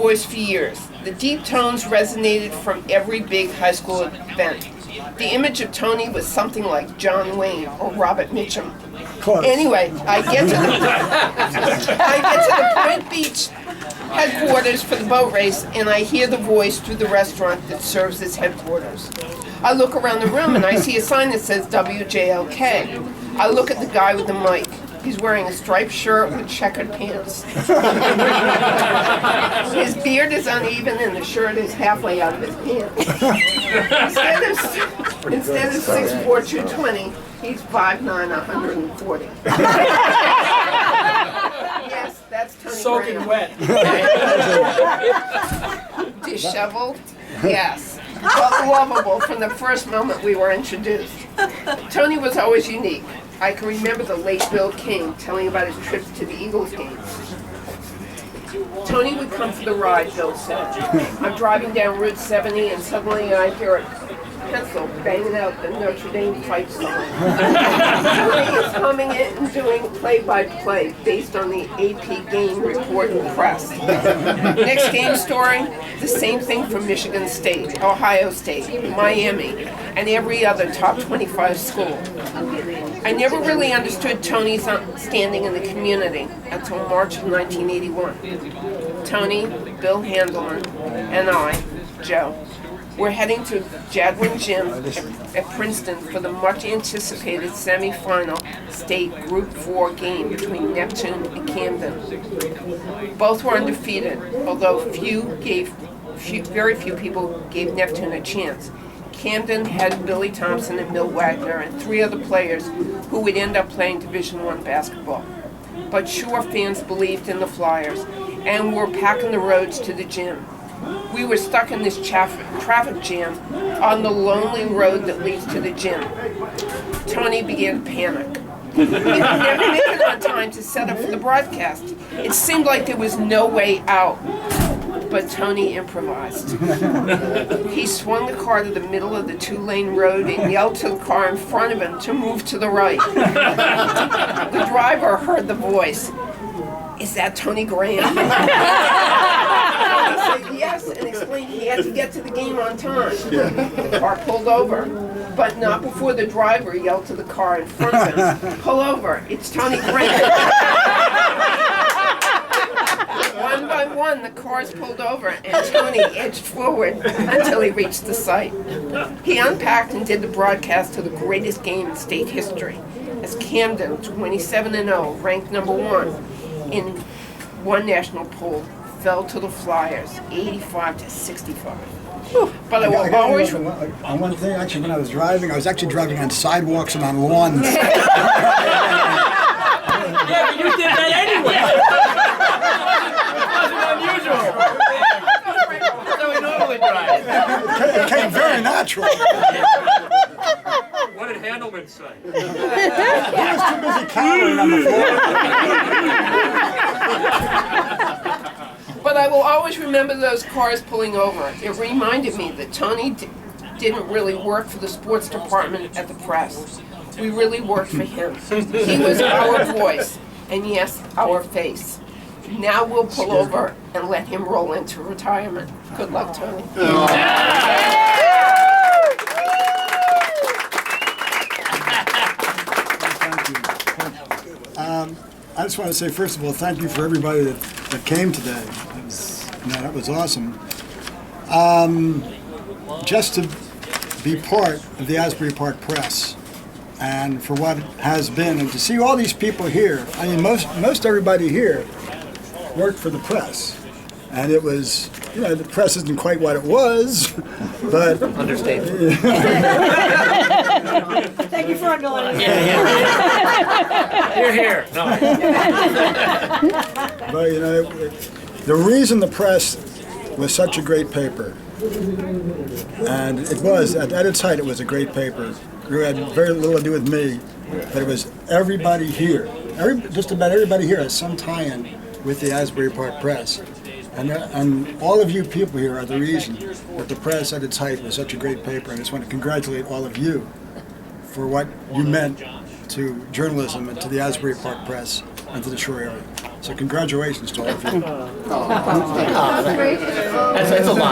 voice for years. The deep tones resonated from every big high school event. The image of Tony was something like John Wayne or Robert Mitchum. Anyway, I get to the Point Beach headquarters for the boat race, and I hear the voice through the restaurant that serves as headquarters. I look around the room and I see a sign that says WJLK. I look at the guy with the mic. He's wearing a striped shirt with checkered pants. His beard is uneven and the shirt is halfway out of his pants. Instead of 6'4", 220, he's 5'9", 140. Yes, that's Tony Soaking Graham. wet. Disheveled? Yes. But lovable from the first moment we were introduced. Tony was always unique. I can remember the late Bill King telling about his trips to the Eagles games. Tony would come for the ride, Bill said. I'm driving down Route 70 and suddenly I hear a pencil banging out the Notre Dame fight song. Tony is coming in and doing play-by-play based on the AP game report and press. Next game story, the same thing from Michigan State, Ohio State, Miami, and every other top 25 school. I never really understood Tony's standing in the community until March of 1981. Tony, Bill Handelman, and I, Joe, were heading to Jadwin Gym at Princeton for the much-anticipated semifinal state Group 4 game between Neptune and Camden. Both were undefeated, although very few people gave Neptune a chance. Camden had Billy Thompson and Bill Wagner and 3 other players who would end up playing Division I basketball. But sure, fans believed in the Flyers and were packing the roads to the gym. We were stuck in this traffic jam on the lonely road that leads to the gym. Tony began to panic. He would never make it on time to set up for the broadcast. It seemed like there was no way out. But Tony improvised. He swung the car to the middle of the 2-lane road and yelled to the car in front of him to move to the right. The driver heard the voice. Is that Tony Graham? He said yes and explained he had to get to the game on time. The car pulled over, but not before the driver yelled to the car in front of him, pull over, it's Tony Graham. One by one, the cars pulled over, and Tony edged forward until he reached the site. He unpacked and did the broadcast of the greatest game in state history, as Camden, 27-0, ranked number 1 in one national poll, fell to the Flyers, 85-65. But I will always... On one thing, actually, when I was driving, I was actually driving on sidewalks and on lawns. Yeah, but you did that anyway. That's how we normally drive. It came very natural. What did Handelman say? He was too busy cowering on the floor. But I will always remember those cars pulling over. It reminded me that Tony didn't really work for the sports department at the press. We really worked for him. He was our voice, and yes, our face. Now we'll pull over and let him roll into retirement. Good luck, Tony. I just want to say, first of all, thank you for everybody that came today. That was awesome. Just to be part of the Asbury Park Press, and for what has been, and to see all these people here. I mean, most everybody here worked for the press, and it was, the press isn't quite what it was, but Understatement. Thank you for underlining. You're here. No. But the reason the press was such a great paper, and it was at its height, it was a great paper. It had very little to do with me, but it was everybody here. Just about everybody here has some tie-in with the Asbury Park Press. And all of you people here are the reason that the press at its height was such a great paper. And I just want to congratulate all of you for what you meant to journalism and to the Asbury Park Press and to the Shore area. So congratulations to all of you. That's a lie.